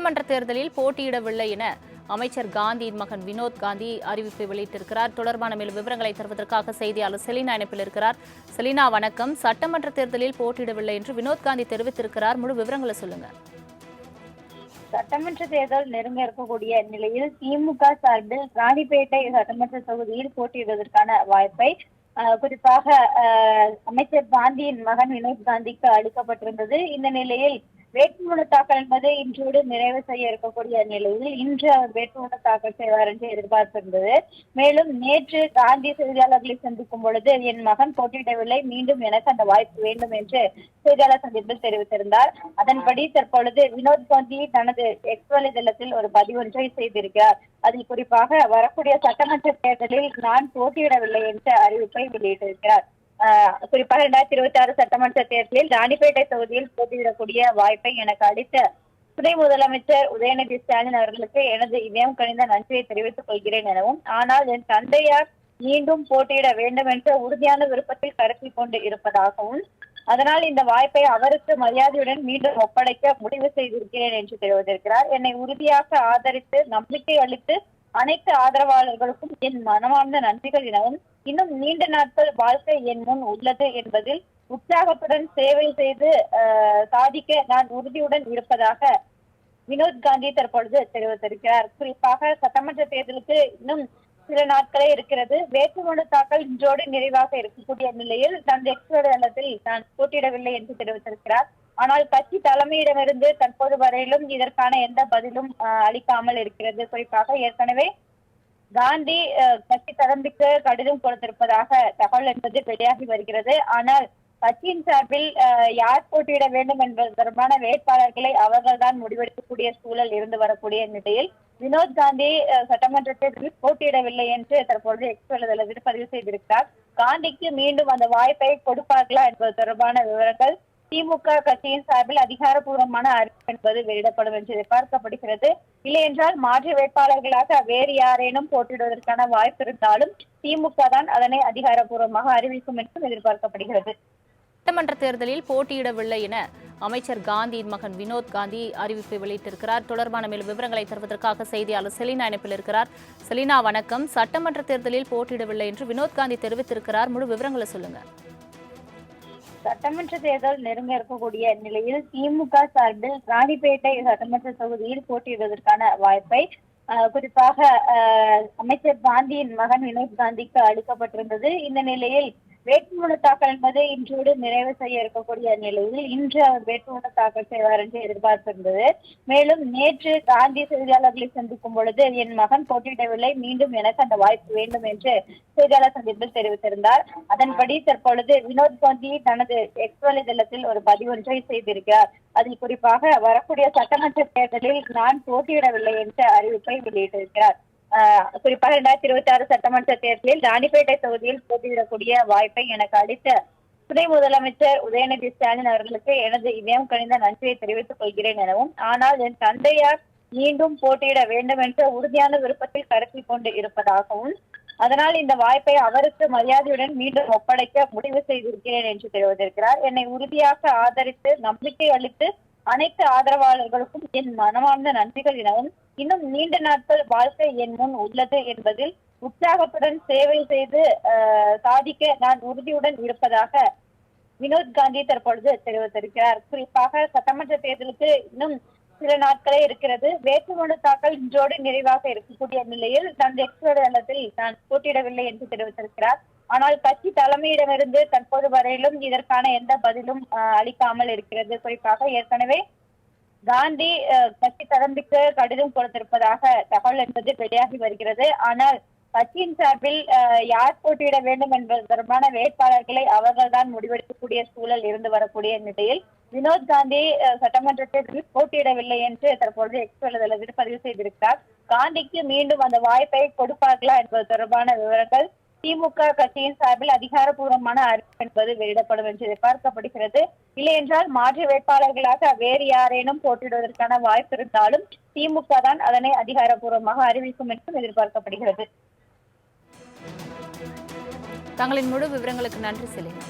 சட்டமன்ற தேர்தலில் போட்டியிடவில்லை என அமைச்சர் காந்தியின் மகன் வினோத் காந்தி அறிவிப்பை வெளியிட்டிருக்கிறார். தொடர்பான மேலும் விவரங்களை தருவதற்காக செய்தியாளர் செலினா இணைப்பில் இருக்கிறார். செலினா, வணக்கம். சட்டமன்ற தேர்தலில் போட்டியிடவில்லை என்று வினோத் காந்தி தெரிவித்திருக்கிறார். முழு விவரங்களை சொல்லுங்க. சட்டமன்ற தேர்தல் நெருங்க இருக்கக்கூடிய நிலையில் திமுக சார்பில் ராணிப்பேட்டை சட்டமன்ற தொகுதியில் போட்டியிடுவதற்கான வாய்ப்பை குறிப்பாக அமைச்சர் காந்தியின் மகன் வினோத் காந்திக்கு அளிக்கப்பட்டிருந்தது. இந்த நிலையில் வேட்புமனு தாக்கல் என்பது இன்றோடு நிறைவு செய்ய இருக்கக்கூடிய நிலையில் இன்று அவர் வேட்புமனு தாக்கல் செய்வார் என்று எதிர்பார்த்திருந்தது. மேலும் நேற்று காந்தி செய்தியாளர்களை சந்திக்கும் பொழுது என் மகன் போட்டியிடவில்லை, மீண்டும் எனக்கு அந்த வாய்ப்பு வேண்டும் என்று செய்தியாளர் சந்திப்பில் தெரிவித்திருந்தார். அதன்படி தற்பொழுது வினோத் காந்தி தனது எக்ஸ் வலைதளத்தில் ஒரு பதிவொன்றை செய்திருக்கிறார். அதில் குறிப்பாக வரக்கூடிய சட்டமன்ற தேர்தலில் நான் போட்டியிடவில்லை என்ற அறிவிப்பை வெளியிட்டிருக்கிறார். குறிப்பாக 2026 சட்டமன்ற தேர்தலில் ராணிப்பேட்டை தொகுதியில் போட்டியிடக்கூடிய வாய்ப்பை எனக்கு அளித்த துணை முதலமைச்சர் உதயநிதி ஸ்டாலின் அவர்களுக்கு எனது இதயம் கனிந்த நன்றியை தெரிவித்துக் கொள்கிறேன் எனவும், ஆனால் என் தந்தையார் மீண்டும் போட்டியிட வேண்டும் என்ற உறுதியான விருப்பத்தில் கருத்தில் கொண்டு இருப்பதாகவும், அதனால் இந்த வாய்ப்பை அவருக்கு மரியாதையுடன் மீண்டும் ஒப்படைக்க முடிவு செய்திருக்கிறேன் என்று தெரிவித்திருக்கிறார். என்னை உறுதியாக ஆதரித்து நம்பிக்கை அளித்து அனைத்து ஆதரவாளர்களுக்கும் என் மனமார்ந்த நன்றிகள் எனவும், இன்னும் நீண்ட நாட்கள் வாழ்க்கை என் முன் உள்ளது என்பதில் உற்சாகத்துடன் சேவை செய்து சாதிக்க நான் உறுதியுடன் இருப்பதாக வினோத் காந்தி தற்பொழுது தெரிவித்திருக்கிறார். குறிப்பாக சட்டமன்ற தேர்தலுக்கு இன்னும் சில நாட்களே இருக்கிறது. வேட்புமனு தாக்கல் இன்றோடு நிறைவாக இருக்கக்கூடிய நிலையில் தனது எக்ஸ் வலைதளத்தில் நான் போட்டியிடவில்லை என்று தெரிவித்திருக்கிறார். ஆனால் கட்சி தலைமையிடமிருந்து தற்போது வரையிலும் இதற்கான எந்த பதிலும் அளிக்காமல் இருக்கிறது. குறிப்பாக ஏற்கனவே காந்தி கட்சி தரம்பிக்கு கடிதம் கொடுத்திருப்பதாக தகவல் என்பது வெளியாகி வருகிறது. ஆனால் கட்சியின் சார்பில் யார் போட்டியிட வேண்டும் என்பது தொடர்பான வேட்பாளர்களை அவர்கள்தான் முடிவெடுக்கக்கூடிய சூழல் இருந்து வரக்கூடிய நிலையில் வினோத் காந்தி சட்டமன்ற தேர்தலில் போட்டியிடவில்லை என்று தற்பொழுது எக்ஸ் வலைதளத்தில் பதிவு செய்திருக்கிறார். காந்திக்கு மீண்டும் அந்த வாய்ப்பை கொடுப்பார்களா என்பது தொடர்பான விவரங்கள் திமுக கட்சியின் சார்பில் அதிகாரப்பூர்வமான அறிவிப்பு என்பது வெளியிடப்படும் என்று எதிர்பார்க்கப்படுகிறது. இல்லை என்றால் மாற்று வேட்பாளர்களாக வேறு யாரேனும் போட்டியிடுவதற்கான வாய்ப்பு இருந்தாலும் திமுக தான் அதனை அதிகாரப்பூர்வமாக அறிவிக்கும் என்றும் எதிர்பார்க்கப்படுகிறது. சட்டமன்ற தேர்தலில் போட்டியிடவில்லை என அமைச்சர் காந்தியின் மகன் வினோத் காந்தி அறிவிப்பை வெளியிட்டிருக்கிறார். தொடர்பான மேலும் விவரங்களை தருவதற்காக செய்தியாளர் செலினா இணைப்பில் இருக்கிறார். செலினா, வணக்கம். சட்டமன்ற தேர்தலில் போட்டியிடவில்லை என்று வினோத் காந்தி தெரிவித்திருக்கிறார். முழு விவரங்களை சொல்லுங்க. சட்டமன்ற தேர்தல் நெருங்க இருக்கக்கூடிய நிலையில் திமுக சார்பில் ராணிப்பேட்டை சட்டமன்ற தொகுதியில் போட்டியிடுவதற்கான வாய்ப்பை குறிப்பாக அமைச்சர் காந்தியின் மகன் வினோத் காந்திக்கு அளிக்கப்பட்டிருந்தது. இந்த நிலையில் வேட்புமனு தாக்கல் என்பது இன்றோடு நிறைவு செய்ய இருக்கக்கூடிய நிலையில் இன்று அவர் வேட்புமனு தாக்கல் செய்வார் என்று எதிர்பார்த்திருந்தது. மேலும் நேற்று காந்தி செய்தியாளர்களை சந்திக்கும் பொழுது என் மகன் போட்டியிடவில்லை, மீண்டும் எனக்கு அந்த வாய்ப்பு வேண்டும் என்று செய்தியாளர் சந்திப்பில் தெரிவித்திருந்தார். அதன்படி தற்பொழுது வினோத் காந்தி தனது எக்ஸ் வலைதளத்தில் ஒரு பதிவொன்றை செய்திருக்கிறார். அதில் குறிப்பாக வரக்கூடிய சட்டமன்ற தேர்தலில் நான் போட்டியிடவில்லை என்ற அறிவிப்பை வெளியிட்டிருக்கிறார். குறிப்பாக 2026 சட்டமன்ற தேர்தலில் ராணிப்பேட்டை தொகுதியில் போட்டியிடக்கூடிய வாய்ப்பை எனக்கு அளித்த துணை முதலமைச்சர் உதயநிதி ஸ்டாலின் அவர்களுக்கு எனது இதயம் கனிந்த நன்றியை தெரிவித்துக் கொள்கிறேன் எனவும், ஆனால் என் தந்தையார் மீண்டும் போட்டியிட வேண்டும் என்ற உறுதியான விருப்பத்தில் கருத்தில் கொண்டு இருப்பதாகவும், அதனால் இந்த வாய்ப்பை அவருக்கு மரியாதையுடன் மீண்டும் ஒப்படைக்க முடிவு செய்திருக்கிறேன் என்று தெரிவித்திருக்கிறார். என்னை உறுதியாக ஆதரித்து நம்பிக்கை அளித்து அனைத்து ஆதரவாளர்களுக்கும் என் மனமார்ந்த நன்றிகள் எனவும், இன்னும் நீண்ட நாட்கள் வாழ்க்கை என் முன் உள்ளது என்பதில் உற்சாகத்துடன் சேவை செய்து சாதிக்க நான் உறுதியுடன் இருப்பதாக வினோத் காந்தி தற்பொழுது தெரிவித்திருக்கிறார். குறிப்பாக சட்டமன்ற தேர்தலுக்கு இன்னும் சில நாட்களே இருக்கிறது. வேட்புமனு தாக்கல் இன்றோடு நிறைவாக இருக்கக்கூடிய நிலையில் தனது எக்ஸ் வலைதளத்தில் நான் போட்டியிடவில்லை என்று தெரிவித்திருக்கிறார். ஆனால் கட்சி தலைமையிடமிருந்து தற்போது வரையிலும் இதற்கான எந்த பதிலும் அளிக்காமல் இருக்கிறது. குறிப்பாக ஏற்கனவே காந்தி கட்சி தரம்பிக்கு கடிதம் கொடுத்திருப்பதாக தகவல் என்பது வெளியாகி வருகிறது. ஆனால் கட்சியின் சார்பில் யார் போட்டியிட வேண்டும் என்பது தொடர்பான வேட்பாளர்களை அவர்கள்தான் முடிவெடுக்கக்கூடிய சூழல் இருந்து வரக்கூடிய நிலையில் வினோத் காந்தி சட்டமன்ற தேர்தலில் போட்டியிடவில்லை என்று தற்பொழுது எக்ஸ் வலைதளத்தில் பதிவு செய்திருக்கிறார். காந்திக்கு மீண்டும் அந்த வாய்ப்பை கொடுப்பார்களா என்பது தொடர்பான விவரங்கள் திமுக கட்சியின் சார்பில் அதிகாரப்பூர்வமான அறிவிப்பு என்பது வெளியிடப்படும் என்று எதிர்பார்க்கப்படுகிறது. இல்லை என்றால் மாற்று வேட்பாளர்களாக வேறு யாரேனும் போட்டியிடுவதற்கான வாய்ப்பு இருந்தாலும் திமுக தான் அதனை அதிகாரப்பூர்வமாக அறிவிக்கும் என்றும் எதிர்பார்க்கப்படுகிறது. தங்களின் முழு விவரங்களுக்கு நன்றி செலினா.